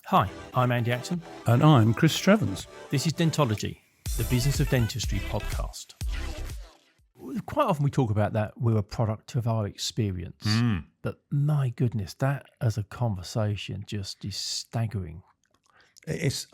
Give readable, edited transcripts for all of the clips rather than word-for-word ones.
Hi, I'm Andy Acton. And I'm Chris Strevens. This is Dentology, the Business of Dentistry podcast. Quite often we talk about that we're a product of our experience. But my goodness, that as a conversation just is staggering. It's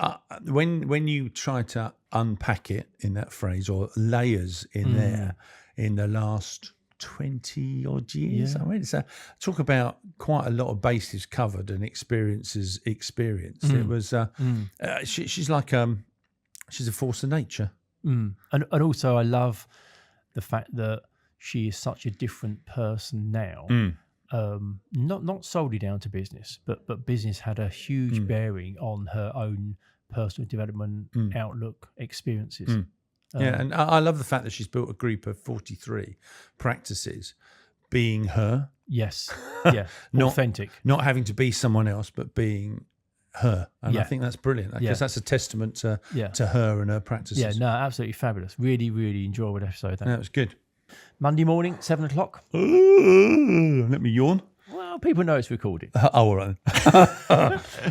when you try to unpack it in that phrase, or layers in there in the last 20 odd years. Yeah. I mean, it's talk about quite a lot of bases covered and experiences experienced. It was she's like she's a force of nature. And also I love the fact that she is such a different person now. Not solely down to business, but business had a huge bearing on her own personal development, outlook, experiences. Yeah, and I love the fact that she's built a group of 43 practices, being her. Yes, yeah, authentic. Not having to be someone else, but being her. And I Yeah. think that's brilliant, because that's a testament to her and her practices. Yeah, no, absolutely fabulous. Really, really enjoyable episode. That was good. Monday morning, 7 o'clock. Let me yawn. Well, people know it's recorded. All right.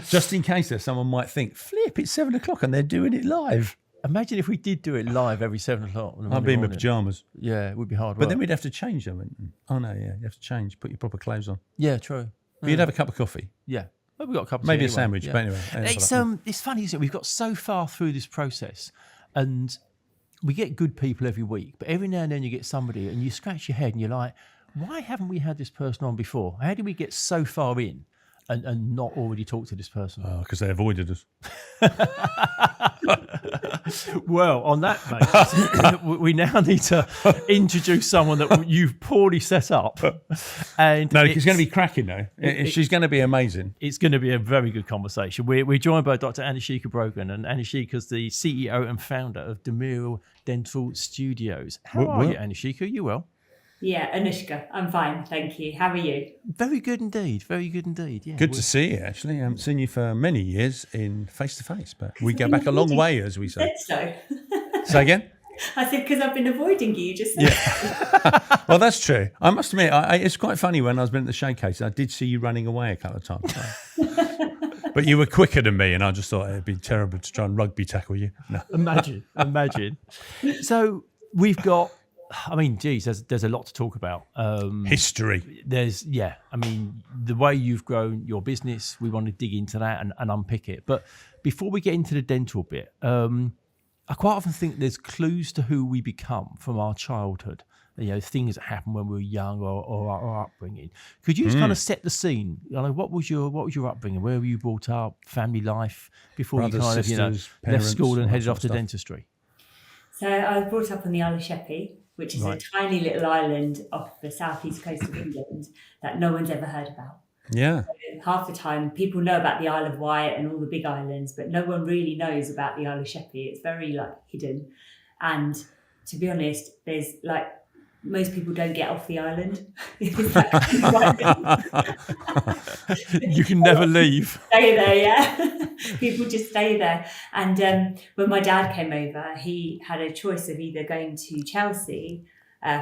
Just in case someone might think, flip, it's 7 o'clock and they're doing it live. Imagine if we did do it live every 7 o'clock. on a I'd Monday be in my morning. pyjamas. Yeah, it would be hard work. But then we'd have to change them. Oh, no, yeah, you have to change, put your proper clothes on. Yeah, true. But you'd have a cup of coffee. Yeah. Well, we've got a couple. Maybe a sandwich, but anyway. It's funny, isn't it? We've got so far through this process and we get good people every week, but every now and then you get somebody and you scratch your head and you're like, why haven't we had this person on before? How did we get so far in and not already talk to this person? Oh, because they avoided us. Well, on that basis, we now need to introduce someone that you've poorly set up. And No, it's going to be cracking though. She's going to be amazing. It's going to be a very good conversation. We're joined by Dr. Anushika Brogan, and Anushika's the CEO and founder of Damira Dental Studios. How are you, Anushika? Are you well? Yeah, Anushka, I'm fine, thank you. How are you? Very good indeed. Very good indeed. Yeah. Good to see you, actually. I haven't seen you for many years in face-to-face, but we go back a long way, as we say. Said so. Say again? I said, because I've been avoiding you, just said. Yeah. Well, that's true. I must admit, it's quite funny when I was at the showcase, I did see you running away a couple of times. But you were quicker than me, and I just thought it'd be terrible to try and rugby tackle you. No. Imagine. So we've got, I mean, geez, there's a lot to talk about. History. The way you've grown your business, we want to dig into that and unpick it. But before we get into the dental bit, I quite often think there's clues to who we become from our childhood. You know, things that happen when we were young or our upbringing. Could you just kind of set the scene? What was your upbringing? Where were you brought up? Family life before Brothers, you kind of sisters, left parents, school and all headed that off to sort of dentistry? So I was brought up on the Isle of Sheppey, which is a tiny little island off the southeast coast of England that no one's ever heard about. Yeah. Half the time, people know about the Isle of Wight and all the big islands, but no one really knows about the Isle of Sheppey. It's very hidden. And to be honest, there's most people don't get off the island. You can never leave. Stay there, yeah. People just stay there. And when my dad came over, he had a choice of either going to Chelsea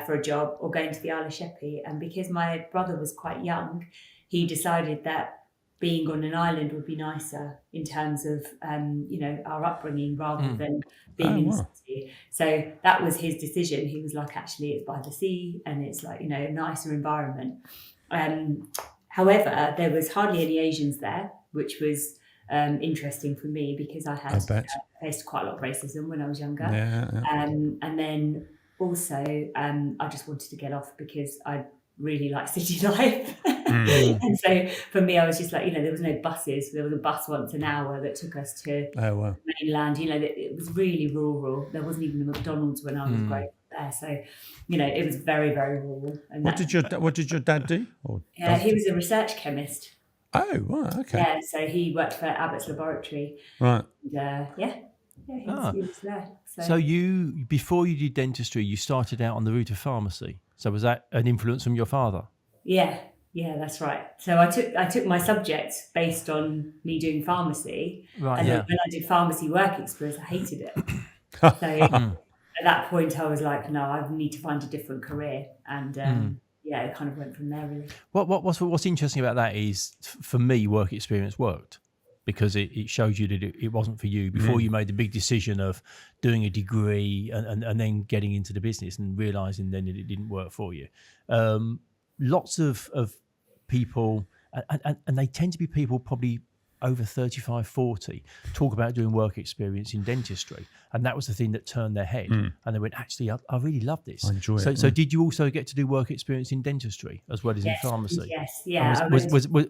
for a job or going to the Isle of Sheppey. And because my brother was quite young, he decided that being on an island would be nicer in terms of, our upbringing rather than being in the city. So that was his decision. He was like, actually, it's by the sea and it's a nicer environment. However, there was hardly any Asians there, which was interesting for me because I had faced quite a lot of racism when I was younger. Yeah. And then also, I just wanted to get off because I really like city life. And so for me, I was just there was no buses. There was a bus once an hour that took us to mainland. It was really rural. There wasn't even a McDonald's when I was growing up there. So, it was very, very rural. And what did your dad do? He was a research chemist. Oh, right, okay. Yeah, so he worked for Abbott's laboratory. Right. And, he was there. So you, before you did dentistry, you started out on the route of pharmacy. So was that an influence from your father? Yeah, that's right. So I took my subject based on me doing pharmacy. Right. And then when I did pharmacy work experience, I hated it. So at that point I was like, no, I need to find a different career. And it kind of went from there really. What's interesting about that is, for me, work experience worked. because it shows you that it wasn't for you before you made the big decision of doing a degree and then getting into the business and realizing then that it didn't work for you. Lots of people, and they tend to be people probably over 35, 40, talk about doing work experience in dentistry. And that was the thing that turned their head. And they went, actually, I really love this. I enjoy it. So did you also get to do work experience in dentistry as well as in pharmacy? Yes, yeah.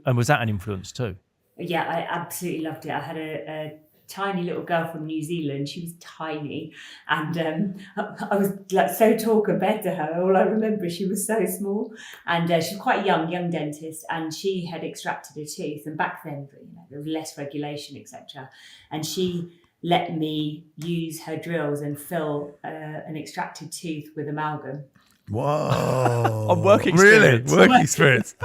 And was that an influence too? Yeah, I absolutely loved it. I had a tiny little girl from New Zealand. She was tiny, and I was like so tall compared to her. All I remember is she was so small, and she was quite young dentist, and she had extracted a tooth. And back then, there was less regulation, etc. And she let me use her drills and fill an extracted tooth with amalgam. Whoa. On work experience. Really? Work experience.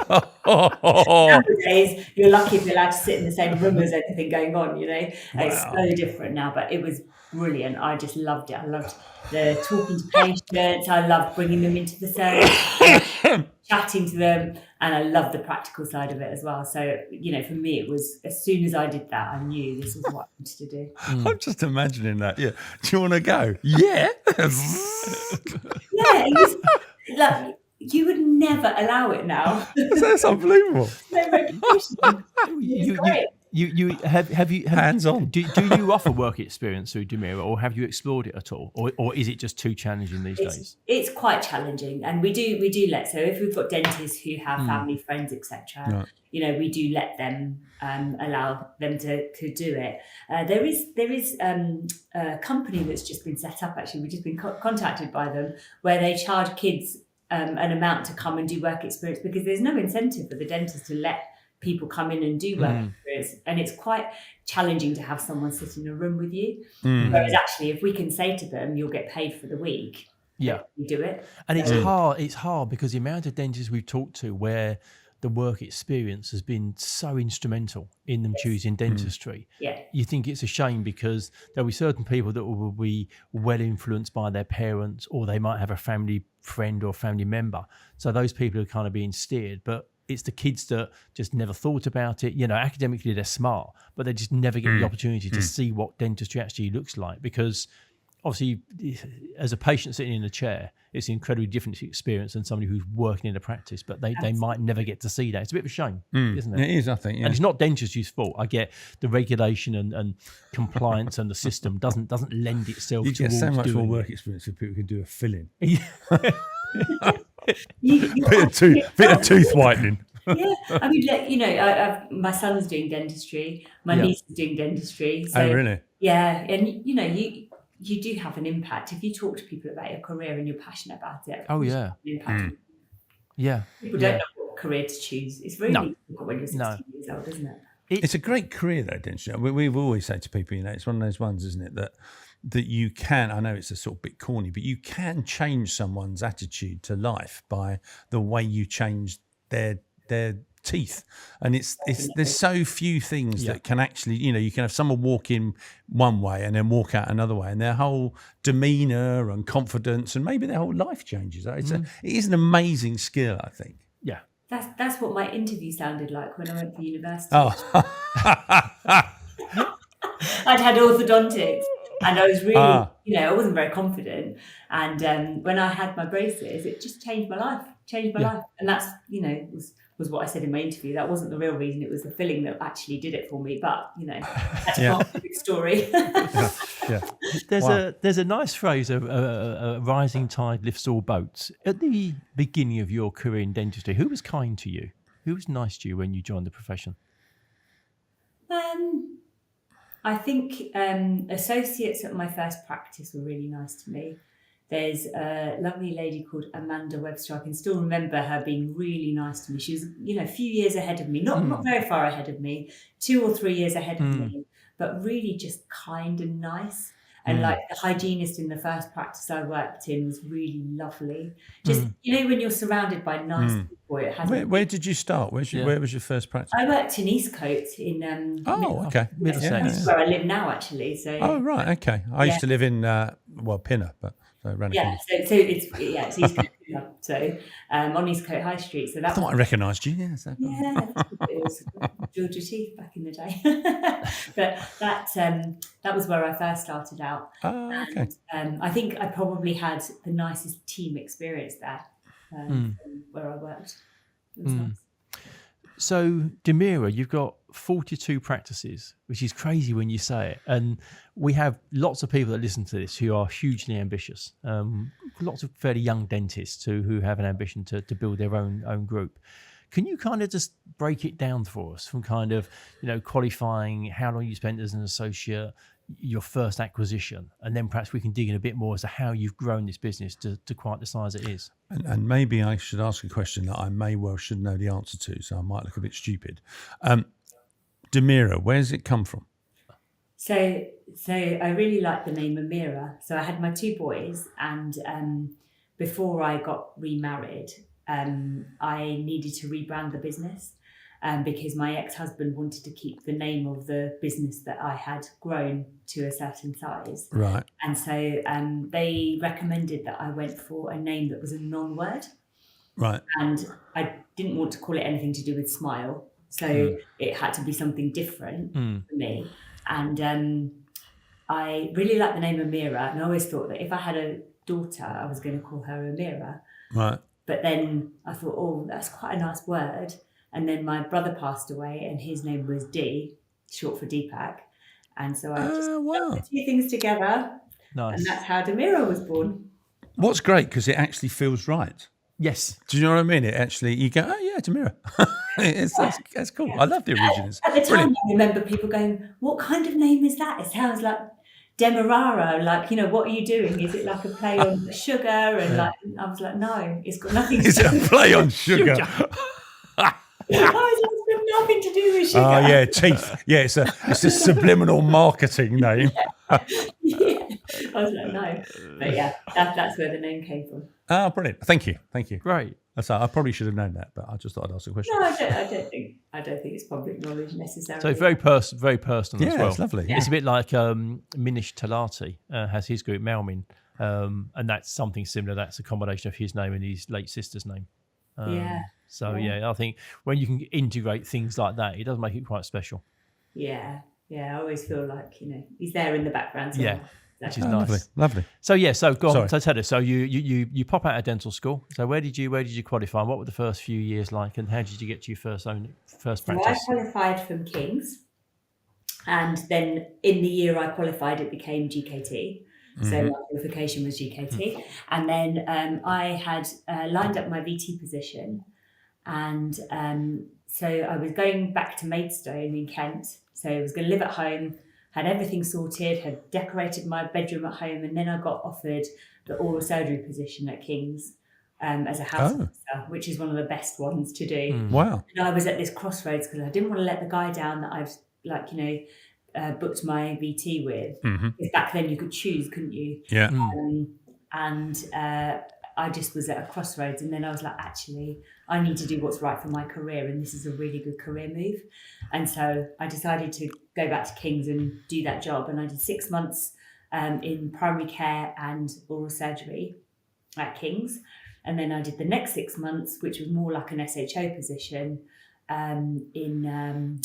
Nowadays, you're lucky if you're allowed to sit in the same room as anything going on, It's so different now, but it was brilliant. I just loved it. I loved the talking to patients. I loved bringing them into the service, chatting to them, and I loved the practical side of it as well. So, for me, it was, as soon as I did that, I knew this was what I wanted to do. I'm just imagining that. Yeah. Do you want to go? Yeah. Yeah, it was like, you would never allow it now. That's unbelievable. No recognition. It's great. You have Hands on. Do you offer work experience through Damira, or have you explored it at all, or is it just too challenging these days? It's quite challenging, and we do let, so if we've got dentists who have family, friends, etc. Right. We do let them allow them to do it. There is a company that's just been set up. Actually, we've just been contacted by them, where they charge kids an amount to come and do work experience, because there's no incentive for the dentist to let people come in and do work experience, and it's quite challenging to have someone sit in a room with you. Whereas actually, if we can say to them, you'll get paid for the week, you do it. And it's hard because the amount of dentists we've talked to where the work experience has been so instrumental in them choosing dentistry. You think it's a shame, because there'll be certain people that will be well influenced by their parents, or they might have a family friend or family member. So those people are kind of being steered, but it's the kids that just never thought about it. Academically they're smart, but they just never get the opportunity to see what dentistry actually looks like, because obviously as a patient sitting in a chair, it's an incredibly different experience than somebody who's working in a practice, but they might never get to see that. It's a bit of a shame, isn't it? It is, I think. Yeah. And it's not dentistry's fault. I get the regulation and compliance and the system doesn't lend itself You get towards so much more doing work experience if people can do a filling. You bit of tooth whitening. Yeah, I mean, my son's doing dentistry, my niece is doing dentistry. So, Oh, really? Yeah, and you do have an impact if you talk to people about your career and you're passionate about it. Oh, yeah. Yeah. People don't know what career to choose. It's really difficult when you're 16 years old, isn't it? It's a great career, though, dentistry. We've always said to people, it's one of those ones, isn't it, that you can, I know it's a sort of bit corny, but you can change someone's attitude to life by the way you change their teeth. And there's so few things that can actually, you can have someone walk in one way and then walk out another way, and their whole demeanour and confidence and maybe their whole life changes. It is an amazing skill, I think. Yeah. That's what my interview sounded like when I went to university. Oh. I'd had orthodontics, and I was really, I wasn't very confident. And when I had my braces, it just changed my life. And that's, was what I said in my interview. That wasn't the real reason. It was the filling that actually did it for me. But, that's not the big story. There's a nice phrase of a rising tide lifts all boats. At the beginning of your career in dentistry, who was kind to you? Who was nice to you when you joined the profession? I think associates at my first practice were really nice to me. There's a lovely lady called Amanda Webster. I can still remember her being really nice to me. She was, a few years ahead of me, not very far ahead of me, 2 or 3 years ahead of me, but really just kind and nice. And like the hygienist in the first practice I worked in was really lovely. Just, when you're surrounded by nice people, it has. Where did you start? Where was your first practice? I worked in Eastcote in. Okay. Middlesex. This is where I live now, actually. So. Oh, right. Okay. I used to live in, Pinner, but. So so it's Eastcote. So on Eastcote High Street. So I that thought I recognised you. Yeah. So. yeah, it was Georgia Teeth back in the day. But that was where I first started out. Oh, okay. And I think I probably had the nicest team experience there from where I worked. It was nice. So, Damira, you've got 42 practices, which is crazy when you say it. And we have lots of people that listen to this who are hugely ambitious. Lots of fairly young dentists who have an ambition to build their own group. Can you kind of just break it down for us from kind of, qualifying, how long you spent as an associate, your first acquisition, and then perhaps we can dig in a bit more as to how you've grown this business to quite the size it is. And maybe I should ask a question that I should know the answer to, so I might look a bit stupid. Damira, where does it come from? So I really like the name Amira. So I had my 2 boys, and before I got remarried, I needed to rebrand the business. Because my ex-husband wanted to keep the name of the business that I had grown to a certain size. Right. And so they recommended that I went for a name that was a non-word. Right. And I didn't want to call it anything to do with smile. So it had to be something different for me. And I really like the name Amira. And I always thought that if I had a daughter, I was going to call her Amira. Right. But then I thought, oh, that's quite a nice word. And then my brother passed away, and his name was D, short for Deepak. And so I just put the 2 things together. Nice. And that's how Damira was born. What's great, because it actually feels right. Yes. Do you know what I mean? It actually, you go, oh yeah, Damira. That's cool. Yeah. I love the originals. At the time, I remember people going, what kind of name is that? It sounds like Demerara, like, what are you doing? Is it like a play on sugar? And I was like, no, it's got nothing to do with it. Is it a play on sugar? It's got nothing to do with sugar. Oh yeah, teeth. Yeah, it's a subliminal marketing name. Yeah. I was like, no. But yeah, that's where the name came from. Oh, brilliant. Thank you. Great. I probably should have known that, but I just thought I'd ask a question. No, I don't think it's public knowledge necessarily. So very personal as well. Yeah, it's lovely. Yeah. It's a bit like Minish Talati has his group, Malmin, and that's something similar. That's a combination of his name and his late sister's name. I think when you can integrate things like that, it does make it quite special. Yeah, I always feel like he's there in the background. Yeah, which is nice. Lovely. So so go on. So tell us. So you pop out of dental school. So where did you qualify? What were the first few years like, and how did you get to your first practice? So I qualified from King's, and then in the year I qualified, it became GKT. So my qualification was GKT. And then I had lined up my VT position. And so I was going back to Maidstone in Kent. So I was going to live at home, had everything sorted, had decorated my bedroom at home. And then I got offered the oral surgery position at King's as a house officer, which is one of the best ones to do. Wow. And I was at this crossroads because I didn't want to let the guy down that I've booked my VT with. Because back then you could choose, couldn't you? Yeah. I just was at a crossroads, and then I was like, actually, I need to do what's right for my career, and this is a really good career move. And so I decided to go back to King's and do that job. And I did 6 months in primary care and oral surgery at King's. And then I did the next 6 months, which was more like an SHO position in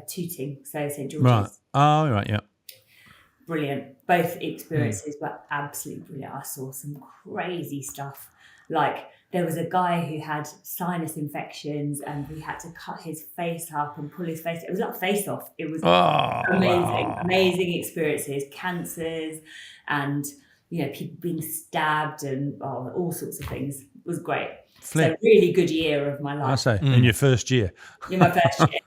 Tooting, so St George's. Right. Oh, right, yeah. Brilliant. Both experiences were absolutely brilliant. I saw some crazy stuff. Like there was a guy who had sinus infections and we had to cut his face up and pull his face. It was like face off. It was amazing experiences, cancers and, people being stabbed and all sorts of things. It was great. So a really good year of my life. I say, in your first year. In my first year.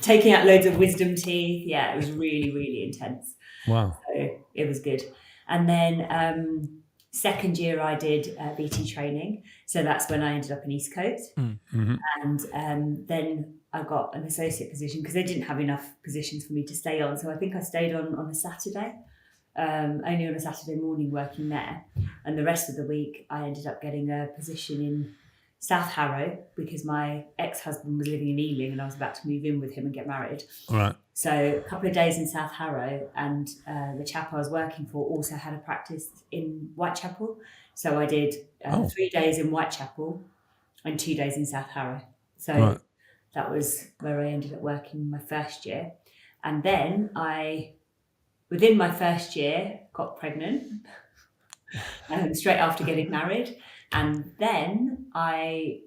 Taking out loads of wisdom teeth. Yeah, it was really, really intense. Wow. So it was good. And then second year I did VT training. So that's when I ended up in Eastcote. And then I got an associate position because they didn't have enough positions for me to stay on. So I think I stayed on a Saturday, only on a Saturday morning working there. And the rest of the week I ended up getting a position in South Harrow because my ex-husband was living in Ealing and I was about to move in with him and get married. Right. So a couple of days in South Harrow, and the chap I was working for also had a practice in Whitechapel. So I did 3 days in Whitechapel and 2 days in South Harrow. So that was where I ended up working my first year. And then within my first year, got pregnant straight after getting married. And then I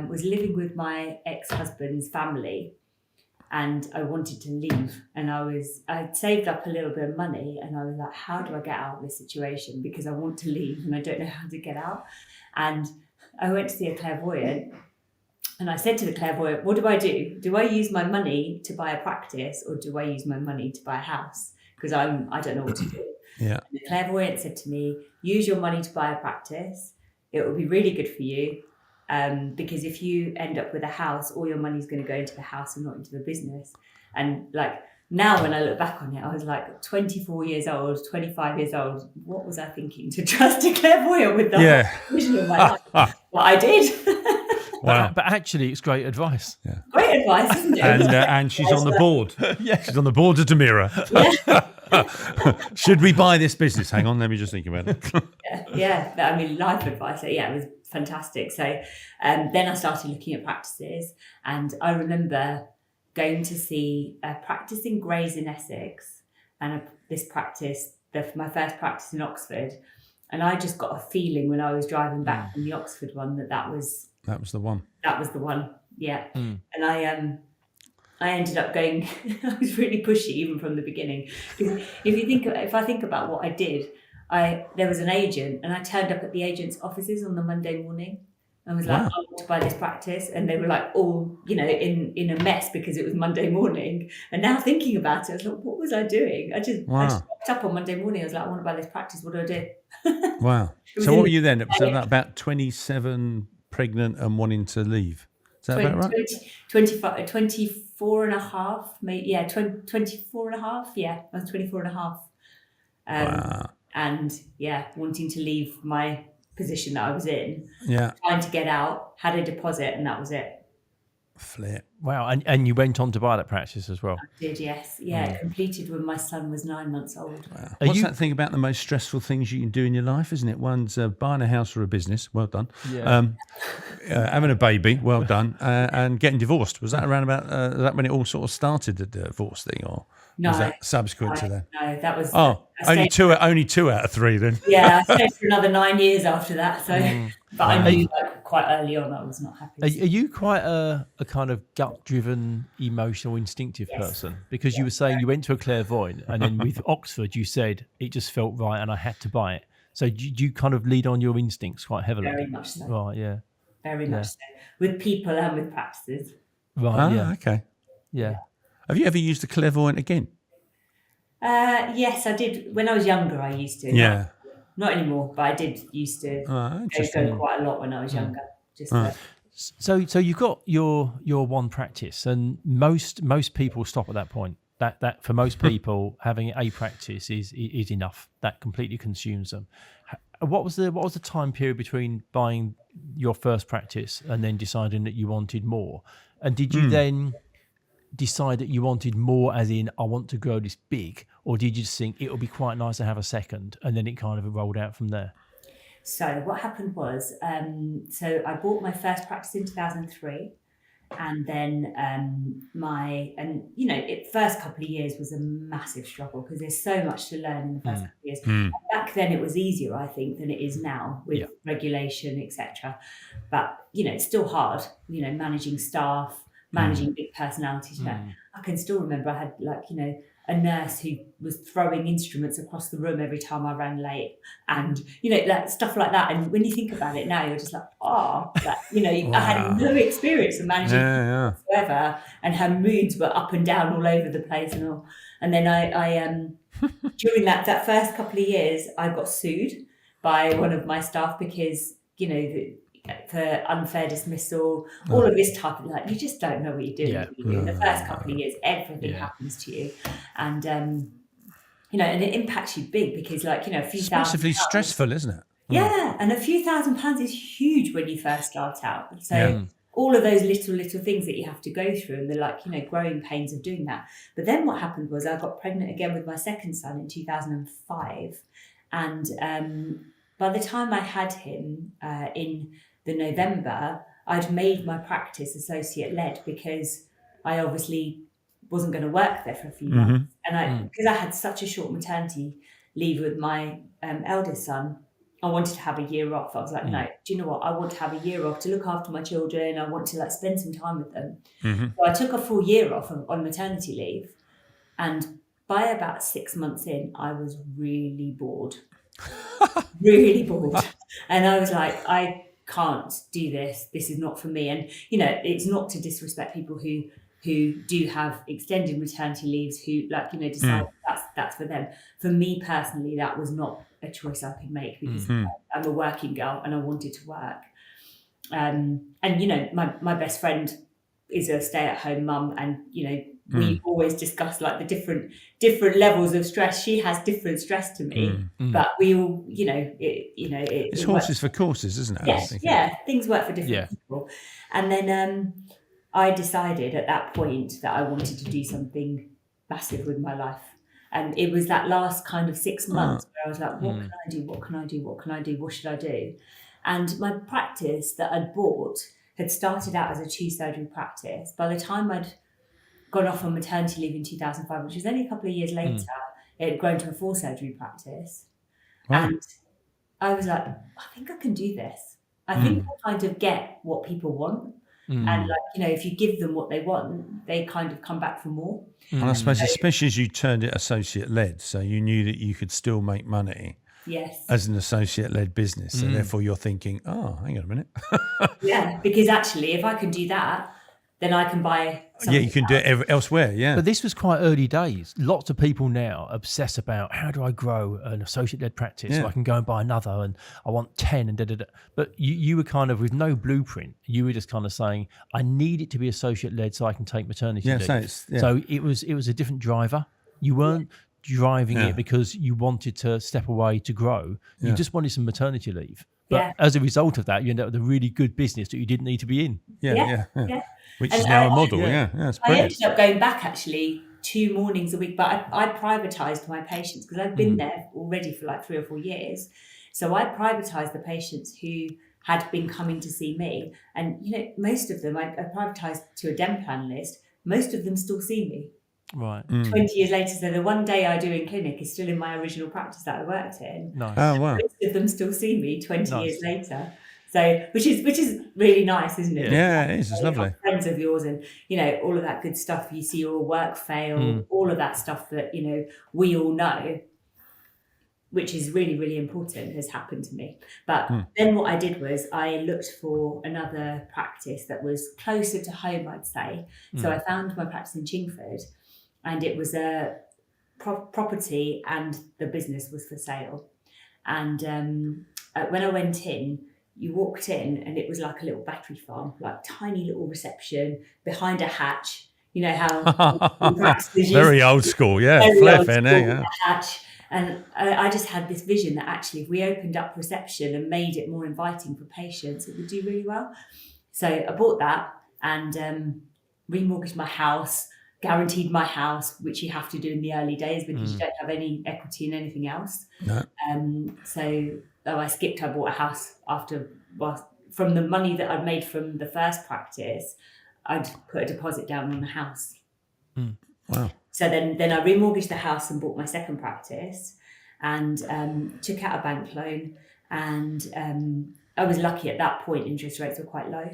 was living with my ex-husband's family, and I wanted to leave. And I'd saved up a little bit of money, and I was like, how do I get out of this situation? Because I want to leave and I don't know how to get out. And I went to see a clairvoyant, and I said to the clairvoyant, what do I do? Do I use my money to buy a practice, or do I use my money to buy a house? Because I don't know what to do. Yeah. And the clairvoyant said to me, use your money to buy a practice. It will be really good for you. Because if you end up with a house, all your money's going to go into the house and not into the business. And like now, when I look back on it, I was like 24 years old, 25 years old. What was I thinking to trust a clairvoyant with the whole vision of my life? Well, I did. Wow. But actually, it's great advice. Yeah. Great advice, isn't it? And she's on the board. Yeah. She's on the board of Damira. Should we buy this business? Hang on, let me just think about it. Yeah. I mean, life advice. So, yeah, it was fantastic. So then I started looking at practices, and I remember going to see a practice in Grays in Essex, and this practice, my first practice in Oxford. And I just got a feeling when I was driving back from the Oxford one that was the one. That was the one, yeah. And I ended up going. I was really pushy even from the beginning. If I think about what I did, there was an agent, and I turned up at the agent's offices on the Monday morning. I was like, I want to buy this practice, and they were like all, in a mess because it was Monday morning. And now thinking about it, I was like, what was I doing? I just woke up on Monday morning. I was like, I want to buy this practice. What do I do? Wow. So what were you then? So about 27, pregnant and wanting to leave. Is that about right? 24 and a half, maybe. Yeah, 24 and a half. Yeah, I was 24 and a half. Wow. And yeah, wanting to leave my position that I was in. Yeah. Trying to get out, had a deposit, and that was it. Flip. Wow. And you went on to buy that practice as well? I did, yes. Yeah, it completed when my son was 9 months old. Wow. What's that thing about the most stressful things you can do in your life, isn't it? One's buying a house or a business, well done. Yeah. Having a baby, well done. And getting divorced. Was that around about, that when it all sort of started, the divorce thing? Or no, was that subsequent to that? No, that was... only two out of three then. Yeah, I stayed for another 9 years after that. So, but I knew quite early on I was not happy. Are you quite a kind of gut-driven, emotional, instinctive person? Because you were saying you went to a clairvoyant, and then with Oxford you said it just felt right and I had to buy it. So do you kind of lead on your instincts quite heavily? Very much so. Right, yeah. Very much so. With people and with practices. Right, yeah. Okay. Yeah. Have you ever used a clairvoyant again? Yes, I did. When I was younger, I used to. Yeah. Not anymore, but I did used to go quite a lot when I was younger. So you've got your one practice, and most people stop at that point. That for most people, having a practice is enough. That completely consumes them. What was the time period between buying your first practice and then deciding that you wanted more? And did you then decide that you wanted more, as in I want to grow this big, or did you just think it would be quite nice to have a second, and then it kind of rolled out from there? So what happened was, so I bought my first practice in 2003, and then first couple of years was a massive struggle because there's so much to learn in the first couple of years. Back then it was easier, I think, than it is now with regulation, etc. But it's still hard, managing staff, managing big personalities. I can still remember I had a nurse who was throwing instruments across the room every time I ran late, and stuff like that. And when you think about it now, you're just like, I had no experience of managing whatsoever, and her moods were up and down all over the place and all. And then I during that first couple of years, I got sued by one of my staff because for unfair dismissal, all of this type of you just don't know what you're doing. In the first couple of years, everything happens to you, and and it impacts you big because a few it's thousand massively stressful, isn't it? Yeah, and a few £1,000s is huge when you first start out. So all of those little things that you have to go through, and the like, growing pains of doing that. But then what happened was I got pregnant again with my second son in 2005. And by the time I had him in the November, I'd made my practice associate led, because I obviously wasn't going to work there for a few months. And because I had such a short maternity leave with my eldest son, I wanted to have a year off. I was like, no, do you know what? I want to have a year off to look after my children. I want to like spend some time with them. So I took a full year off on maternity leave. And by about 6 months in, I was really bored. Really bored. And I was like, I can't do this. This is not for me. And, it's not to disrespect people who do have extended maternity leaves, who decide that's for them. For me personally, that was not a choice I could make, because I'm a working girl and I wanted to work. And my best friend is a stay-at-home mum, and we always discuss like the different levels of stress. She has different stress to me, but we all, it's horses for courses, isn't it? Yes, things work for different people. And then I decided at that point that I wanted to do something massive with my life. And it was that last kind of 6 months where I was like, what can I do? What can I do? What can I do? What should I do? And my practice that I'd bought had started out as a 2-surgery practice. By the time I'd gone off on maternity leave in 2005, which was only a couple of years later, it had grown to a 4-surgery practice. Wow. And I was like, I think I can do this. I think I kind of get what people want. And if you give them what they want, they kind of come back for more. And I suppose, especially as you turned it associate led, so you knew that you could still make money. Yes. As an associate led business. So therefore you're thinking, oh, hang on a minute. Yeah, because actually if I can do that, then I can buy something you can do it elsewhere, But this was quite early days. Lots of people now obsess about, how do I grow an associate-led practice so I can go and buy another, and I want 10 and da-da-da. But you were kind of, with no blueprint, you were just kind of saying, I need it to be associate-led so I can take maternity leave. So it was a different driver. You weren't driving it because you wanted to step away to grow. You just wanted some maternity leave. But as a result of that, you ended up with a really good business that you didn't need to be in. Yeah. Which is now a model, it's brilliant. I ended up going back actually 2 mornings a week, but I privatised my patients, because I'd been there already for like 3 or 4 years. So I privatised the patients who had been coming to see me. And, most of them, I privatised to a DEM plan list. Most of them still see me. Right. 20 years later. So the one day I do in clinic is still in my original practice that I worked in. Nice. Oh, wow. Most of them still see me 20 years later. So, which is really nice, isn't it? Yeah, it is. It's lovely. Friends of yours, and all of that good stuff. You see your work fail, all of that stuff that we all know, which is really, really important, has happened to me. But then what I did was I looked for another practice that was closer to home, I'd say. So I found my practice in Chingford, and it was a property, and the business was for sale. And when I went in, you walked in and it was like a little battery farm, like tiny little reception behind a hatch. You know how very old school, hatch. And I just had this vision that actually if we opened up reception and made it more inviting for patients, it would do really well. So I bought that and remortgaged my house, guaranteed my house, which you have to do in the early days because you don't have any equity in anything else. No. I bought a house from the money that I'd made from the first practice. I'd put a deposit down on the house. Wow. So then I remortgaged the house and bought my second practice, and took out a bank loan. And I was lucky at that point, interest rates were quite low.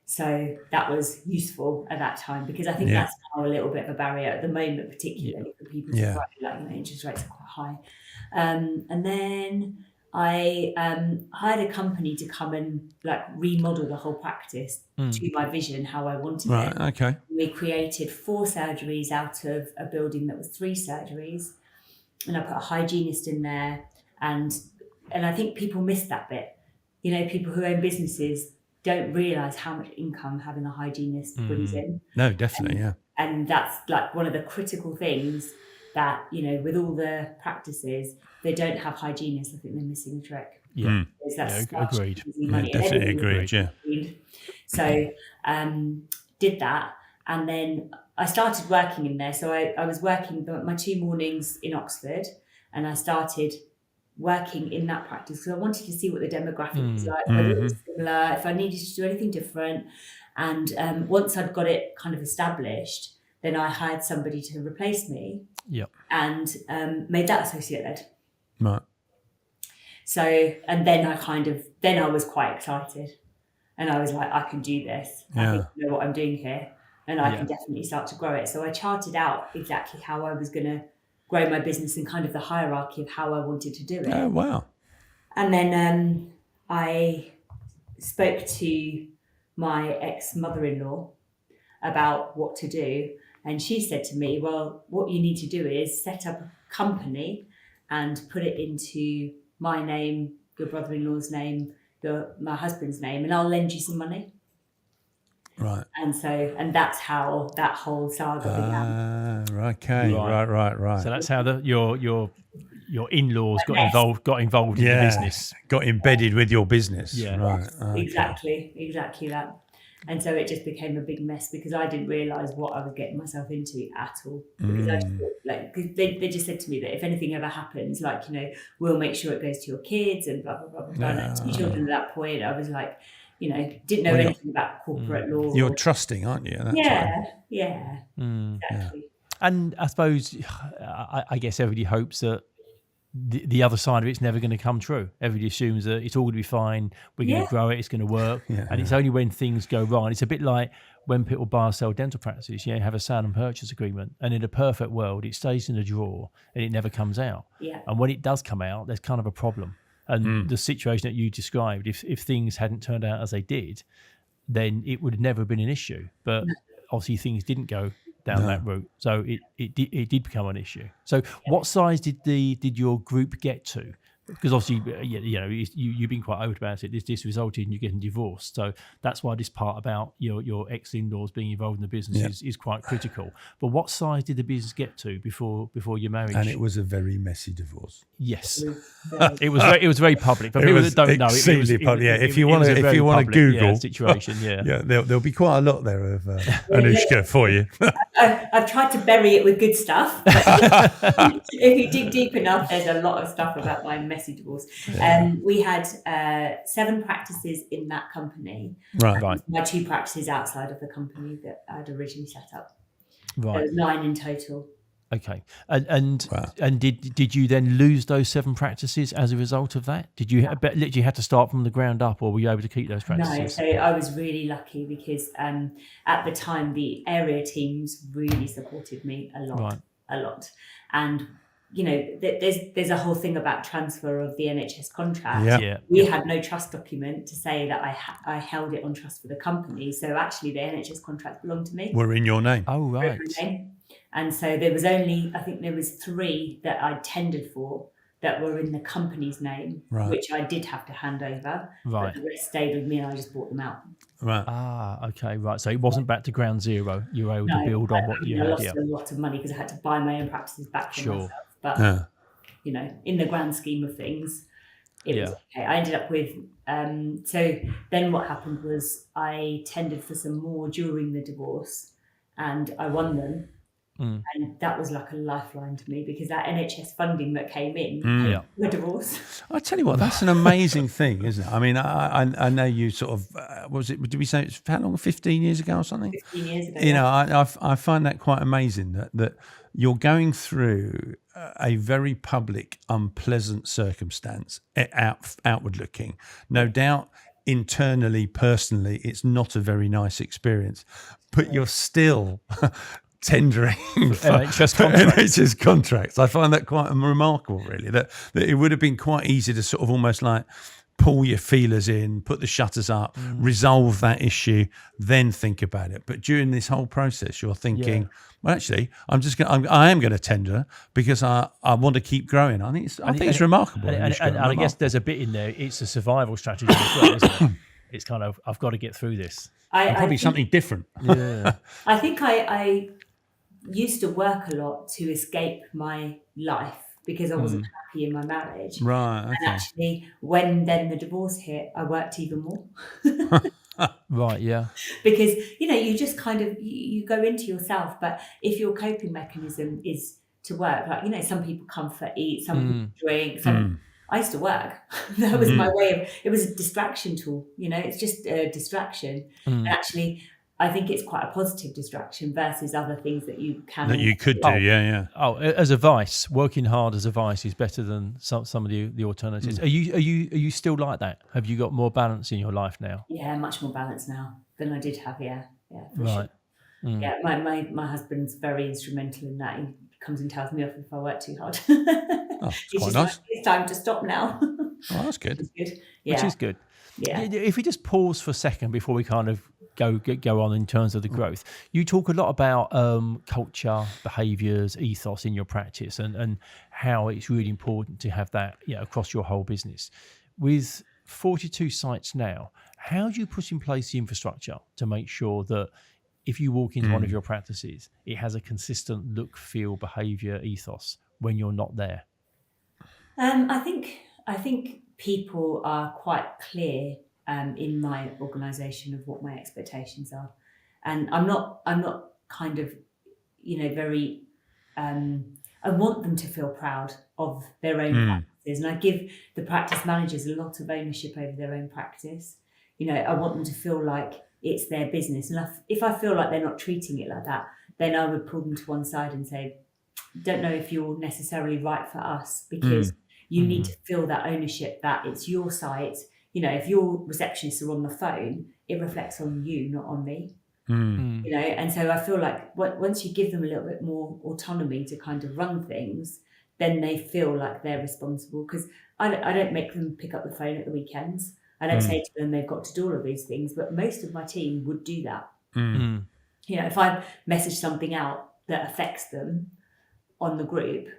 So that was useful at that time, because I think that's now a little bit of a barrier at the moment, particularly for people to interest rates are quite high. And then I hired a company to come and remodel the whole practice to my vision, how I wanted it. Right, okay. We created 4 surgeries out of a building that was 3 surgeries, and I put a hygienist in there, and I think people miss that bit. People who own businesses don't realise how much income having a hygienist brings in. No, definitely, And that's one of the critical things that, with all the practices, they don't have hygienists. I think they're missing a trick. Yeah. Because that's Yeah, such agreed. easy money. And Definitely everybody agreed. Yeah. agreed. So did that, and then I started working in there. So I was working my 2 mornings in Oxford, and I started working in that practice because I wanted to see what the demographic was like, whether it was similar, if I needed to do anything different. And once I'd got it kind of established, then I hired somebody to replace me. Yep. And made that associate led. Right. So, and then I was quite excited, and I was like, I can do this. I think I know what I'm doing here, and I can definitely start to grow it. So I charted out exactly how I was going to grow my business and kind of the hierarchy of how I wanted to do it. Oh, wow. And then I spoke to my ex-mother-in-law about what to do. And she said to me, well, what you need to do is set up a company and put it into my name, your brother-in-law's name, my husband's name, and I'll lend you some money. Right. And that's how that whole saga began. Okay. Right. So that's how your in-laws got involved in the business. Got embedded with your business. Yeah. Right. Yes, Okay. exactly that. And so it just became a big mess because I didn't realise what I was getting myself into at all. Because I just thought, cause they just said to me that if anything ever happens, we'll make sure it goes to your kids and blah, blah, blah, blah. And 2 children at that point, I was like, didn't know anything about corporate law. You're trusting, aren't you? That's Yeah, exactly. And I suppose, I guess everybody hopes that the other side of it's never going to come true. Everybody assumes that it's all going to be fine. We're going to grow it. It's going to work. And it's only when things go wrong. It's a bit like when people buy or sell dental practices, you have a sale and purchase agreement. And in a perfect world, it stays in a drawer and it never comes out. Yeah. And when it does come out, there's kind of a problem. And the situation that you described, if things hadn't turned out as they did, then it would have never been an issue. But obviously things didn't go down that route, so it did become an issue. So what size did your group get to? Because obviously, you've been quite open about it. This resulted in you getting divorced. So that's why this part about your ex-in-laws being involved in the business is quite critical. But what size did the business get to before your marriage? And it was a very messy divorce. Yes, it was very public. For people that don't know, it was public. Yeah, if you want to Google situation, there'll be quite a lot there of Anushka for you. I've tried to bury it with good stuff. But if you dig deep enough, there's a lot of stuff about my messy divorce. We had 7 practices in that company. Right. My 2 practices outside of the company that I'd originally set up. Right. There was 9 in total. Okay, and did you then lose those 7 practices as a result of that? Did you literally had to start from the ground up, or were you able to keep those practices? No, so I was really lucky because at the time the area teams really supported me a lot, and there's a whole thing about transfer of the NHS contract. We had no trust document to say that I held it on trust for the company, so actually the NHS contract belonged to me. Were in your name. Oh right. And so there was only, I think there was 3 that I tendered for that were in the company's name, which I did have to hand over. Right. But the rest stayed with me and I just bought them out. Right. Ah, okay, right. So it wasn't back to ground zero. You were able to build on what you had. I lost a lot of money because I had to buy my own practices back for myself. But, in the grand scheme of things, it was okay. I ended up with, so then what happened was I tendered for some more during the divorce and I won them. And that was like a lifeline to me because that NHS funding that came in paid the divorce. I tell you what, that's an amazing thing, isn't it? I mean, I know you sort of did we say it's how long? 15 years ago or something? 15 years ago. I find that quite amazing that you're going through a very public, unpleasant circumstance, outward looking. No doubt, internally, personally, it's not a very nice experience, but you're still tendering for NHS contracts. I find that quite remarkable, really, that it would have been quite easy to sort of almost like pull your feelers in, put the shutters up, resolve that issue, then think about it. But during this whole process, you're thinking, well, actually, I am going to tender because I want to keep growing. I think it's remarkable. And I guess there's a bit in there. It's a survival strategy as well, isn't it? It's kind of, I've got to get through this. Probably something different. Yeah. I think I used to work a lot to escape my life because I wasn't happy in my marriage. Right. And Okay. actually, when then the divorce hit, I worked even more. Right, yeah. Because, you just kind of, you go into yourself. But if your coping mechanism is to work, like, some people comfort eat, some people drink, I used to work. That was my way of, it was a distraction tool, it's just a distraction. And actually, I think it's quite a positive distraction versus other things that you can. That you could do, yeah. Oh, as a vice, working hard as a vice is better than some of the alternatives. Are you still like that? Have you got more balance in your life now? Yeah, much more balance now than I did have. Yeah, for Right. sure. Yeah, my husband's very instrumental in that. He comes and tells me off if I work too hard. Oh, He's quite just nice. like, it's time to stop now. Oh, that's good. Which is good. Which is good. Yeah. If we just pause for a second before we kind of go on in terms of the growth, you talk a lot about culture, behaviours, ethos in your practice, and how it's really important to have that across your whole business. With 42 sites now, how do you put in place the infrastructure to make sure that if you walk into one of your practices, it has a consistent look, feel, behaviour, ethos when you're not there? I think people are quite clear in my organisation of what my expectations are, and I'm not kind of very. I want them to feel proud of their own practices, and I give the practice managers a lot of ownership over their own practice. I want them to feel like it's their business, and if I feel like they're not treating it like that, then I would pull them to one side and say, "Don't know if you're necessarily right for us, because you need to feel that ownership that it's your site. If your receptionists are on the phone, it reflects on you, not on me." And so I feel like once you give them a little bit more autonomy to kind of run things, then they feel like they're responsible. Because I don't make them pick up the phone at the weekends. I don't say to them they've got to do all of these things, but most of my team would do that. If I message something out that affects them on the group,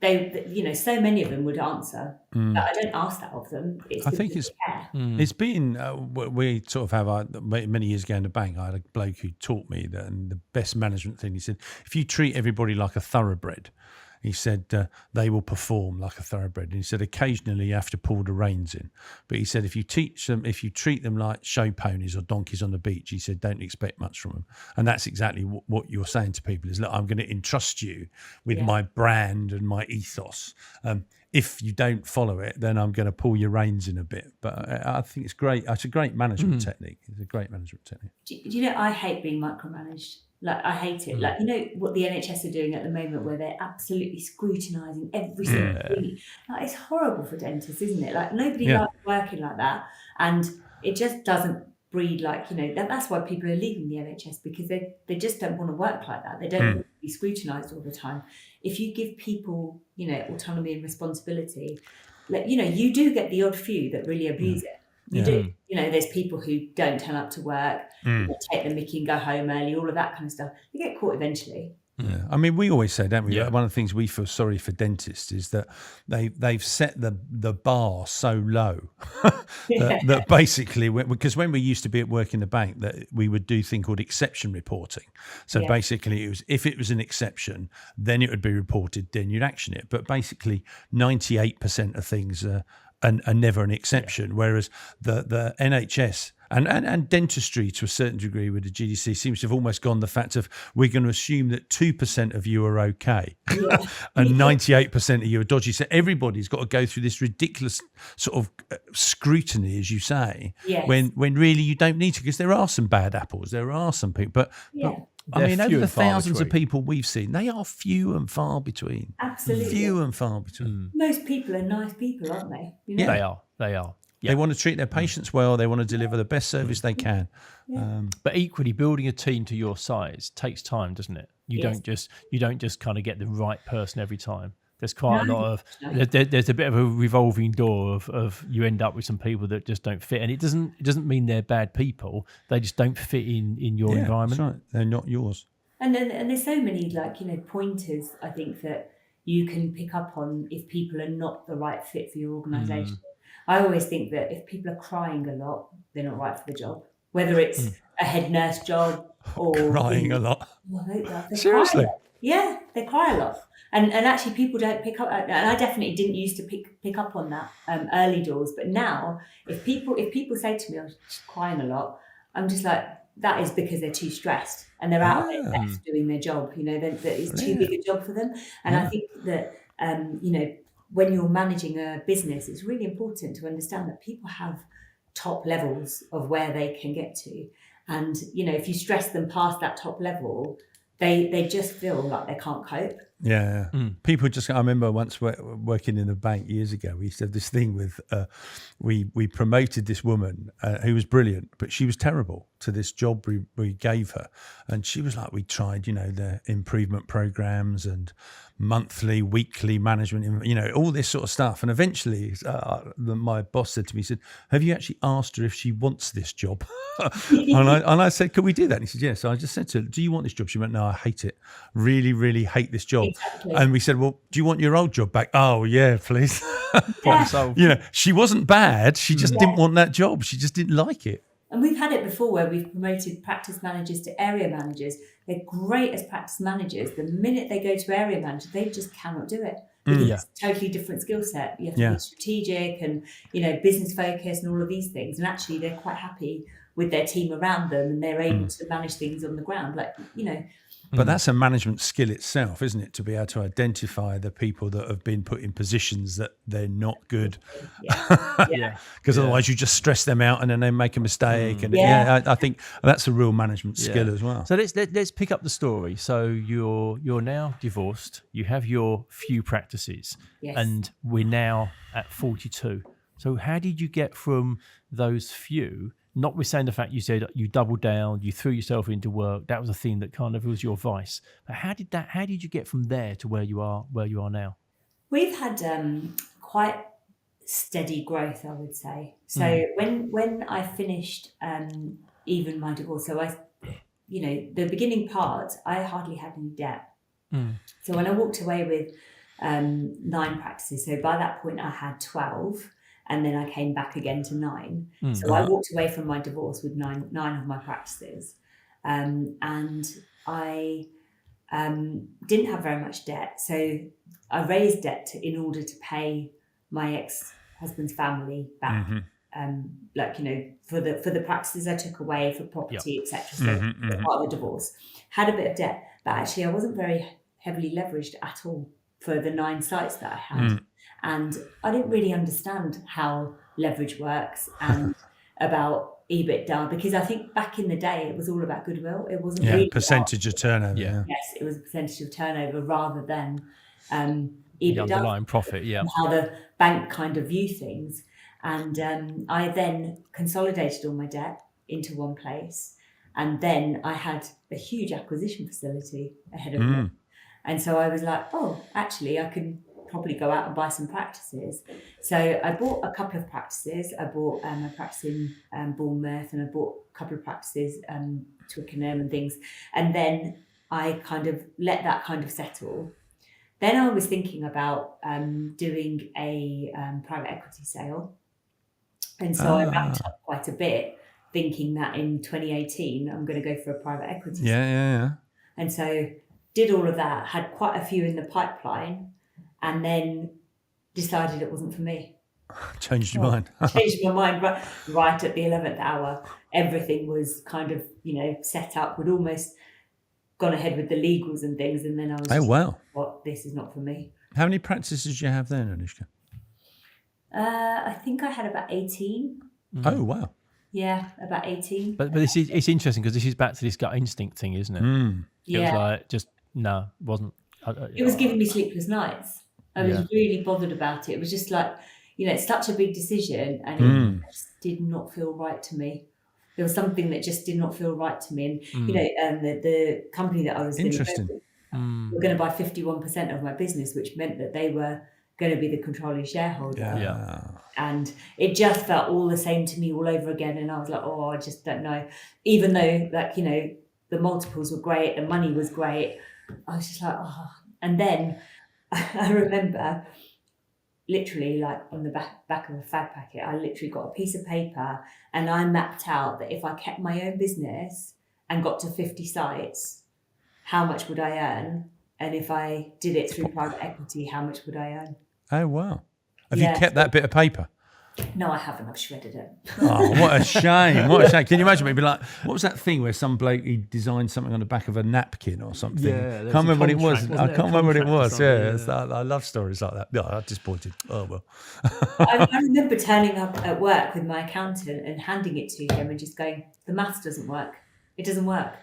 they so many of them would answer. But I don't ask that of them. I think it's been we sort of have many years ago in the bank. I had a bloke who taught me that, and the best management thing, he said, if you treat everybody like a thoroughbred, he said, they will perform like a thoroughbred. And he said, occasionally you have to pull the reins in. But he said, if you treat them like show ponies or donkeys on the beach, he said, don't expect much from them. And that's exactly what you're saying to people is, look, I'm going to entrust you with my brand and my ethos. If you don't follow it, then I'm going to pull your reins in a bit. But I think it's great. It's a great management technique. It's a great management technique. Do you know, I hate being micromanaged. Like, I hate it. Like, what the NHS are doing at the moment, where they're absolutely scrutinising every single thing. Like, it's horrible for dentists, isn't it? Like, nobody likes working like that. And it just doesn't breed, like, that's why people are leaving the NHS, because they just don't want to work like that. They don't want to be scrutinised all the time. If you give people, autonomy and responsibility, like, you do get the odd few that really abuse it. You do. There's people who don't turn up to work, take the mickey and go home early, all of that kind of stuff. You get caught eventually. Yeah, I mean, we always say, don't we? One of the things we feel sorry for dentists is that they've set the bar so low that basically, because when we used to be at work in the bank, that we would do a thing called exception reporting. So basically, if it was an exception, then it would be reported, then you'd action it. But basically, 98% of things are never an exception, whereas the NHS and dentistry to a certain degree with the GDC seems to have almost gone the fact of, we're going to assume that 2% of you are okay and 98% of you are dodgy. So everybody's got to go through this ridiculous sort of scrutiny, as you say, when really you don't need to, because there are some bad apples, there are some people, but I mean, over the thousands of people we've seen, they are few and far between. Absolutely. Few and far between. Most people are nice people, aren't they? They are. Yeah. They want to treat their patients well. They want to deliver the best service they can. But equally, building a team to your size takes time, doesn't it? You don't just kind of get the right person every time. There's quite a lot of there's a bit of a revolving door of you end up with some people that just don't fit, and it doesn't mean they're bad people. They just don't fit in your environment. That's right. They're not yours. And there's so many pointers, I think, that you can pick up on if people are not the right fit for your organisation. I always think that if people are crying a lot, they're not right for the job. Whether it's a head nurse job or crying a lot. Well, Seriously? Yeah. they cry a lot. And actually people don't pick up, and I definitely didn't used to pick up on that early doors. But now if people say to me, I'm just crying a lot, I'm just like, that is because they're too stressed and they're out of their depth doing their job. That it's too big a job for them. And I think that, when you're managing a business, it's really important to understand that people have top levels of where they can get to. And, if you stress them past that top level, they just feel like they can't cope. Yeah. People just, I remember once working in a bank years ago, we used to have this thing with, we promoted this woman who was brilliant, but she was terrible to this job we gave her. And she was like, we tried, the improvement programs and monthly, weekly management, all this sort of stuff. And eventually my boss said to me, he said, have you actually asked her if she wants this job? and I said, could we do that? And he said, yes. So I just said to her, do you want this job? She went, no, I hate it. Really, really hate this job. Exactly. And we said, well, do you want your old job back? Oh, yeah, please. Yeah. She wasn't bad. She just didn't want that job. She just didn't like it. And we've had it before where we've promoted practice managers to area managers. They're great as practice managers. The minute they go to area manager, they just cannot do it. Because it's a totally different skill set. You have to be strategic and, business focused and all of these things. And actually they're quite happy with their team around them and they're able to manage things on the ground. But that's a management skill itself, isn't it? To be able to identify the people that have been put in positions that they're not good. Because otherwise you just stress them out and then they make a mistake. And I think that's a real management skill as well. So let's pick up the story. So you're now divorced. You have your few practices, and we're now at 42. So how did you get from those few? Notwithstanding the fact you said you doubled down, you threw yourself into work, that was a thing that kind of was your vice. But how did you get from there to where you are now? We've had quite steady growth, I would say. So when I finished even my divorce, so the beginning part, I hardly had any debt. So when I walked away with 9 practices, so by that point I had 12. And then I came back again to 9. So I walked away from my divorce with nine of my practices. And I didn't have very much debt. So I raised debt in order to pay my ex-husband's family back. For the practices I took away for property, etc. So part of the divorce. Had a bit of debt, but actually I wasn't very heavily leveraged at all for the 9 sites that I had. And I didn't really understand how leverage works and about EBITDA, because I think back in the day it was all about goodwill. It wasn't really percentage of turnover. Yes, it was a percentage of turnover rather than EBITDA. The underlying profit, and how the bank kind of view things. And I then consolidated all my debt into one place. And then I had a huge acquisition facility ahead of me. And so I was like, oh, actually I can probably go out and buy some practices. So I bought a couple of practices. I bought a practice in Bournemouth, and I bought a couple of practices Twickenham and things. And then I kind of let that kind of settle. Then I was thinking about doing a private equity sale. And so I ramped up quite a bit, thinking that in 2018 I'm going to go for a private equity sale. And so did all of that, had quite a few in the pipeline, and then decided it wasn't for me. Changed your mind. Changed my mind right at the 11th hour. Everything was kind of, set up. We'd almost gone ahead with the legals and things, and then I was this is not for me. How many practices did you have then, Anushka? I think I had about 18. Oh, wow. Yeah, about 18. But it's interesting because this is back to this gut instinct thing, isn't it? It was like, just, no, wasn't. It was giving me sleepless nights. I was really bothered about it. It was just like, it's such a big decision, and it just did not feel right to me. There was something that just did not feel right to me. And, the company that I was going to go with, were going to buy 51% of my business, which meant that they were going to be the controlling shareholder. And it just felt all the same to me all over again. And I was like, oh, I just don't know. Even though, the multiples were great, the money was great, I was just like, oh. And then I remember literally on the back of a fag packet, I literally got a piece of paper and I mapped out that if I kept my own business and got to 50 sites, how much would I earn? And if I did it through private equity, how much would I earn? Oh, wow. Have Yeah. you kept that bit of paper? No, I haven't. I've shredded it. Oh, what a shame. What a shame. Can you imagine? It'd be like, what was that thing where some bloke, he designed something on the back of a napkin or something? Yeah, Can't remember what it was. contract, I wasn't it? can't remember what it Contract or was. something, Yeah, yeah. it's like, I love stories like that. Yeah, I'm disappointed. Oh, well. I remember turning up at work with my accountant and handing it to him and just going, the maths doesn't work. It doesn't work.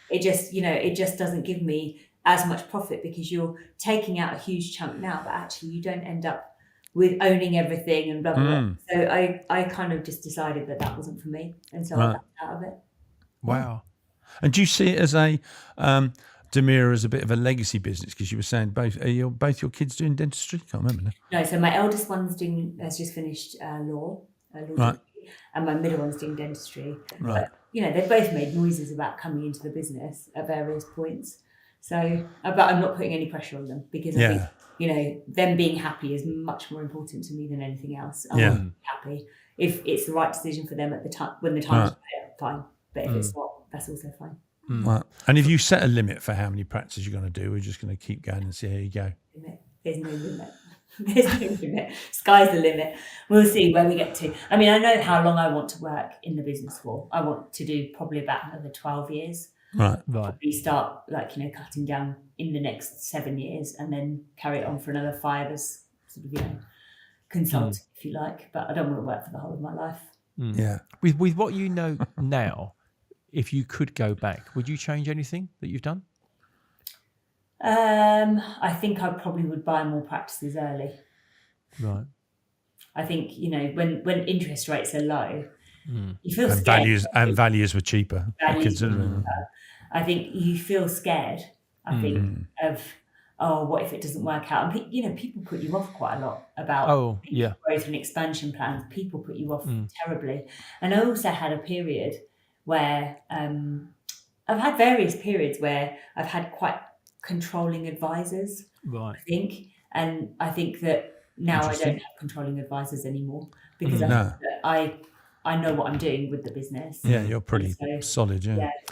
It just, it just doesn't give me as much profit because you're taking out a huge chunk now, but actually you don't end up with owning everything and blah, blah, blah. So I kind of just decided that wasn't for me. And so I backed out of it. Wow. And do you see it as a, Damira, as a bit of a legacy business? Because you were saying both your kids doing dentistry? Can't remember now. No, so my eldest has just finished law degree, and my middle one's doing dentistry. Right. But, they've both made noises about coming into the business at various points. So, but I'm not putting any pressure on them because I think, them being happy is much more important to me than anything else. I want them to be happy. If it's the right decision for them at the time, when the time's right, fine. But if it's not, that's also fine. Right. And have you set a limit for how many practices you're going to do? We're just going to keep going and see how you go. There's no limit. There's no limit. Sky's the limit. We'll see where we get to. I mean, I know how long I want to work in the business for. I want to do probably about another 12 years. Right. Probably start cutting down in the next 7 years and then carry it on for another 5 as sort of, consultant, if you like. But I don't want to work for the whole of my life. Yeah. With what you know now, if you could go back, would you change anything that you've done? I think I probably would buy more practices early. Right. I think, when interest rates are low, you feel scared. Values were cheaper. Considering. I think you feel scared, of, what if it doesn't work out? And, people put you off quite a lot about growth and expansion plans. People put you off terribly. And I also had a period where I've had various periods where I've had quite controlling advisors, right? And I think that now I don't have controlling advisors anymore because I know what I'm doing with the business. Yeah, you're pretty solid.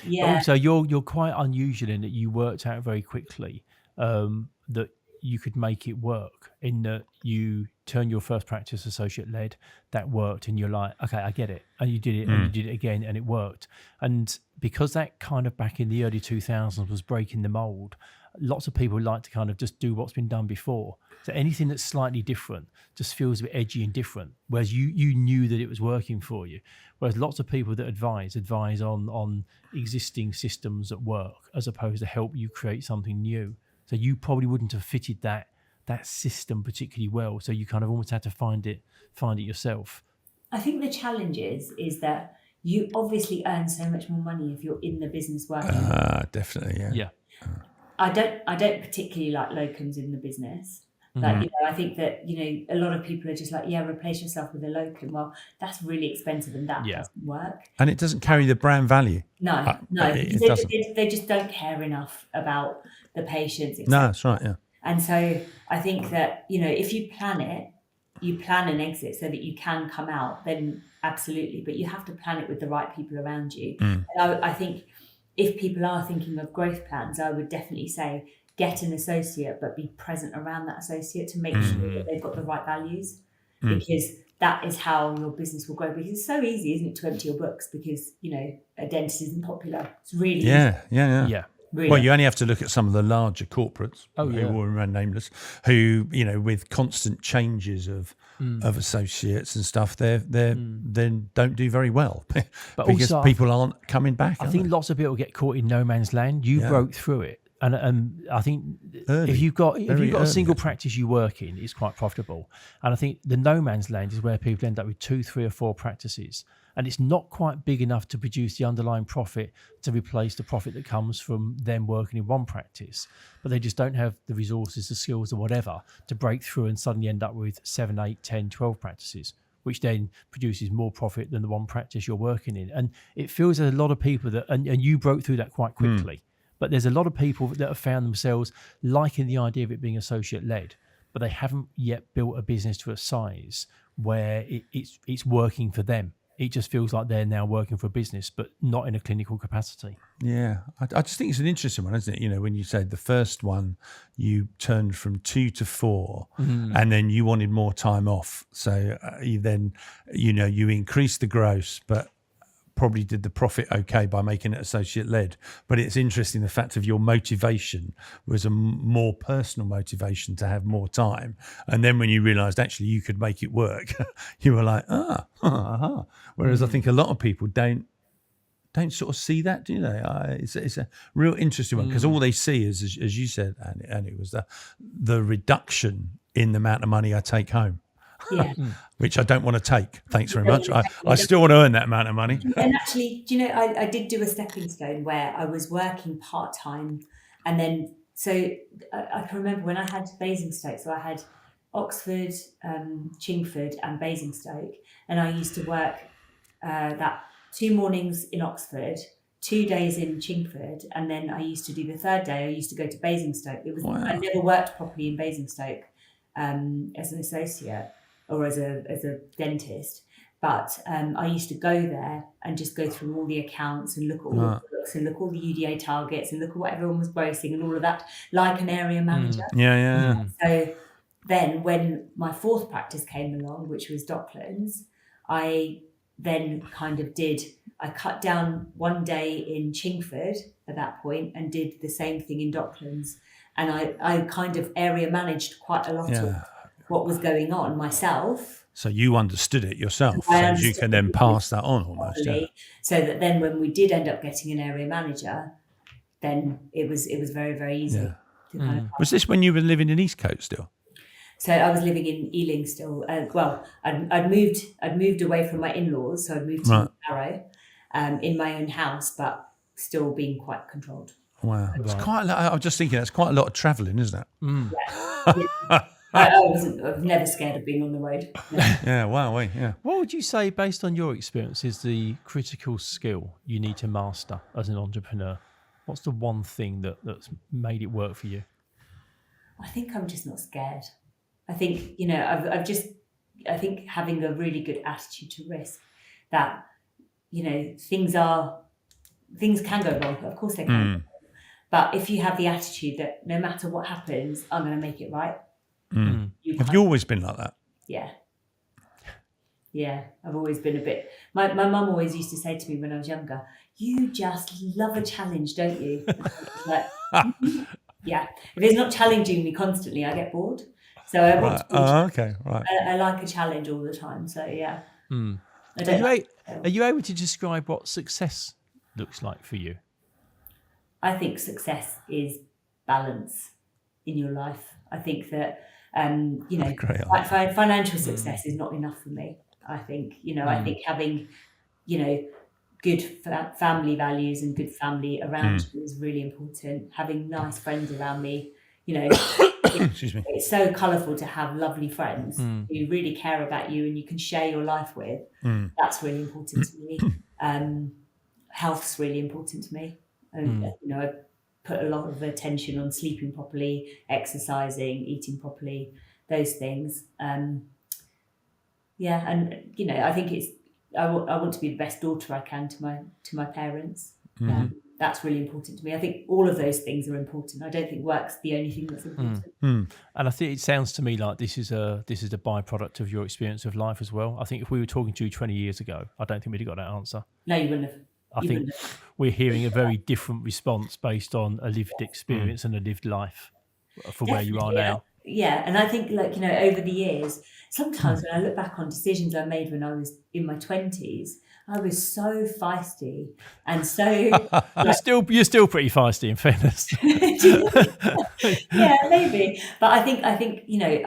Yeah. Also, you're quite unusual in that you worked out very quickly that you could make it work. In that you turn your first practice associate led, that worked, and you're like, okay, I get it, and you did it, and you did it again, and it worked. And because that kind of back in the early 2000s was breaking the mold, lots of people like to kind of just do what's been done before. So anything that's slightly different just feels a bit edgy and different. Whereas you knew that it was working for you. Whereas lots of people that advise on existing systems at work as opposed to help you create something new. So you probably wouldn't have fitted that system particularly well. So you kind of almost had to find it yourself. I think the challenge is that you obviously earn so much more money if you're in the business working. Definitely, yeah. I don't particularly like locums in the business. Like, I think that, a lot of people are just like, replace yourself with a locum. Well, that's really expensive and that doesn't work. And it doesn't carry the brand value. No. They just don't care enough about the patients. No, that's right, yeah. And so I think that, if you plan an exit so that you can come out, then absolutely. But you have to plan it with the right people around you. And I think if people are thinking of growth plans, I would definitely say get an associate, but be present around that associate to make sure that they've got the right values, because that is how your business will grow. Because it's so easy, isn't it, to empty your books because, a dentist isn't popular. It's really easy. Yeah. Really. Well, you only have to look at some of the larger corporates who will remain nameless, who, with constant changes of associates and stuff, they then don't do very well but because also, people aren't coming back. I think lots of people get caught in no man's land. You broke through it. And I think if you've got a single practice you work in, it's quite profitable. And I think the no man's land is where people end up with 2, 3 or 4 practices. And it's not quite big enough to produce the underlying profit to replace the profit that comes from them working in one practice. But they just don't have the resources, the skills or whatever to break through and suddenly end up with 7, 8, 10, 12 practices, which then produces more profit than the one practice you're working in. And it feels that a lot of people and you broke through that quite quickly. But there's a lot of people that have found themselves liking the idea of it being associate-led, but they haven't yet built a business to a size where it's working for them. it just feels like they're now working for a business, but not in a clinical capacity. Yeah, I just think it's an interesting one, isn't it? You know, when you say the first one, you turned from 2 to 4, and then you wanted more time off. So you then, you know, you increased the gross, but probably did the profit okay by making it associate led. But it's interesting, the fact of your motivation was a more personal motivation to have more time. And then when you realised actually you could make it work, you were like, Whereas I think a lot of people don't sort of see that, do they? It's a real interesting one, because all they see is, as you said, and it was the reduction in the amount of money I take home. Yeah. Which I don't want to take. Thanks very much. I still want to earn that amount of money. And actually, do you know, I did do a stepping stone where I was working part-time, and then, so I can remember when I had Basingstoke, so I had Oxford, Chingford and Basingstoke, and I used to work that 2 mornings in Oxford, 2 days in Chingford, and then I used to do the third day, I used to go to Basingstoke. I never worked properly in Basingstoke as an associate or as a dentist, but I used to go there and just go through all the accounts and look at all the books and look at all the UDA targets and look at what everyone was grossing and all of that, like an area manager. So then when my 4th practice came along, which was Docklands, I then kind of I cut down 1 day in Chingford at that point and did the same thing in Docklands. And I kind of area managed quite a lot of what was going on myself. So you understood it yourself, so you can then pass that on almost. Yeah. So that then when we did end up getting an area manager, then it was very, very easy. Yeah. To kind of Was this when you were living in Eastcote still? So I was living in Ealing still. I'd moved away from my in-laws, so I'd moved to Barrow, in my own house, but still being quite controlled. Wow, it's quite. I was just thinking, that's quite a lot of travelling, isn't it? Yeah. I was never scared of being on the road. Yeah. Wow. Yeah. What would you say, based on your experience, is the critical skill you need to master as an entrepreneur? What's the one thing that's made it work for you? I think I'm just not scared. I think, you know, I think having a really good attitude to risk, that, you know, things can go wrong. Of course they can. But if you have the attitude that no matter what happens, I'm going to make it right. Have you always been like that? Yeah. I've always been a bit. My mum always used to say to me when I was younger, "You just love a challenge, don't you?" Like, yeah. If it's not challenging me constantly, I get bored. So I want to I like a challenge all the time. So yeah. Are you able to describe what success looks like for you? I think success is balance in your life. I think that you know, financial success is not enough for me. I think, you know, I think having, you know, good family values and good family around you is really important. Having nice friends around me, you know. Excuse me. It's so colourful to have lovely friends who really care about you and you can share your life with. That's really important to me. Health's really important to me. And, you know, I put a lot of attention on sleeping properly, exercising, eating properly, those things. And, you know, I think I want to be the best daughter I can to my parents. That's really important to me. I think all of those things are important. I don't think work's the only thing that's important. And I think it sounds to me like this is a byproduct of your experience of life as well. I think if we were talking to you 20 years ago, I don't think we'd have got that answer. No, you wouldn't have. I think we're hearing a very different response based on a lived experience and a lived life for where you are now. Yeah, and I think, like, you know, over the years, sometimes when I look back on decisions I made when I was in my 20s, I was so feisty and so. You're still pretty feisty, in fairness. Yeah, maybe, but I think you know,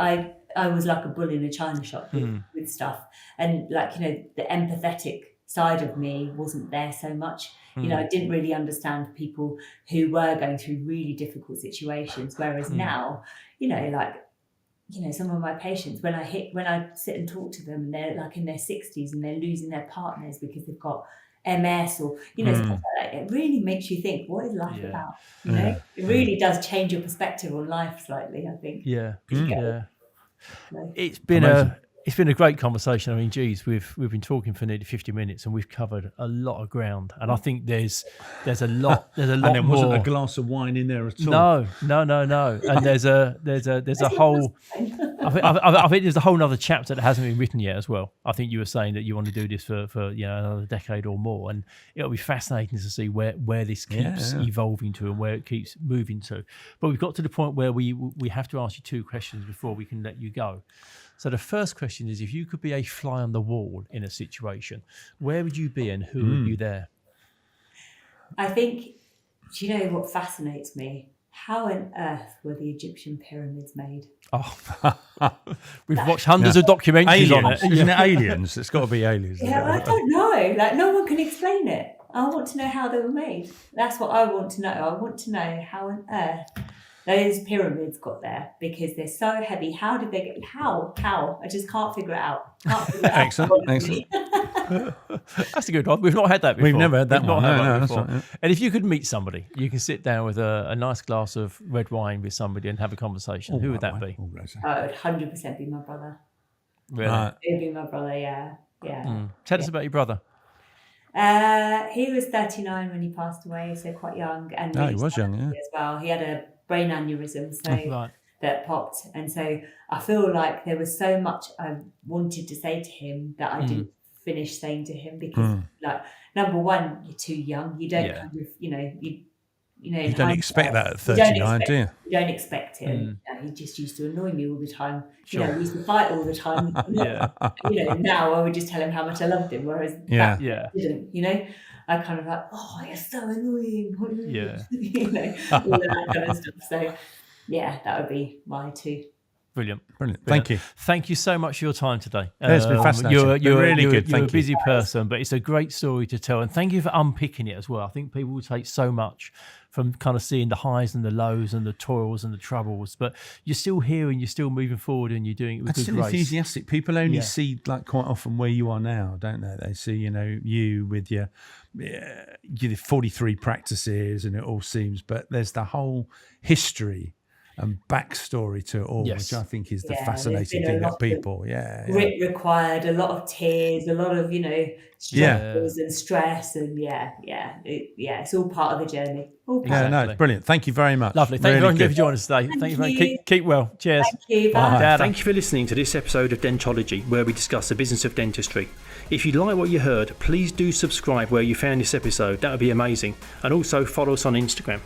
I was like a bull in a china shop with stuff, and, like, you know, the empathetic side of me wasn't there so much. You know, I didn't really understand people who were going through really difficult situations. Whereas now, you know, like, you know, some of my patients, when I sit and talk to them and they're like in their 60s and they're losing their partners because they've got MS or, you know, stuff like that, it really makes you think, what is life about? You know, it really does change your perspective on life slightly, I think. Yeah. So, It's been It's been a great conversation. I mean, geez, we've been talking for nearly 50 minutes and we've covered a lot of ground. And I think there's a lot And there more. wasn't a glass of wine in there at all. No. And there's a whole. I think there's a whole nother chapter that hasn't been written yet as well. I think you were saying that you want to do this for another decade or more, and it'll be fascinating to see where this keeps evolving to and where it keeps moving to. But we've got to the point where we have to ask you 2 questions before we can let you go. So the first question is, if you could be a fly on the wall in a situation, where would you be and who would be there? I think, do you know what fascinates me? How on earth were the Egyptian pyramids made? Oh, we've watched hundreds of documentaries on it. Isn't it aliens? It's got to be aliens. Yeah, I don't know. Like, no one can explain it. I want to know how they were made. That's what I want to know. I want to know how on earth those pyramids got there, because they're so heavy. How did they get? How? I just can't figure it out. Excellent. That's a good one. We've not had that before. We've never had that one. No, that's before. right, yeah. And if you could meet somebody, you can sit down with a nice glass of red wine with somebody and have a conversation. Who would that be? It would 100% be my brother. Really? It would be my brother, yeah. Tell us about your brother. He was 39 when he passed away, so quite young. And he was young, yeah. As well. He had a brain aneurysm, so Right. that popped, and so I feel like there was so much I wanted to say to him that I didn't finish saying to him, because like, number one, you're too young. You don't kind of, you don't expect that at 39, do you? You don't expect it. He just used to annoy me all the time. Sure. We used to fight all the time. Now I would just tell him how much I loved him, whereas back then I didn't. I kind of like, oh, you're so annoying. Yeah. All of that kind of stuff. So, yeah, that would be my 2. Brilliant. Thank you. Thank you so much for your time today. It's been fascinating. You're really good. You're Thank a busy person, but it's a great story to tell. And thank you for unpicking it as well. I think people will take so much from kind of seeing the highs and the lows and the toils and the troubles, but you're still here and you're still moving forward and you're doing it with good grace. Enthusiastic. People only see, like, quite often where you are now, don't they? They see, you with your 43 practices and it all seems, but there's the whole history and backstory to it all, which I think is the fascinating thing that people, grit required, a lot of tears, a lot of, struggles and stress, and it's all part of the journey. It's brilliant. Thank you very much. Lovely. Thank you very much for joining us today. Thank you very much. Keep well. Cheers. Thank you. Bye. Thank you for listening to this episode of Dentology, where we discuss the business of dentistry. If you like what you heard, please do subscribe where you found this episode. That would be amazing. And also follow us on Instagram.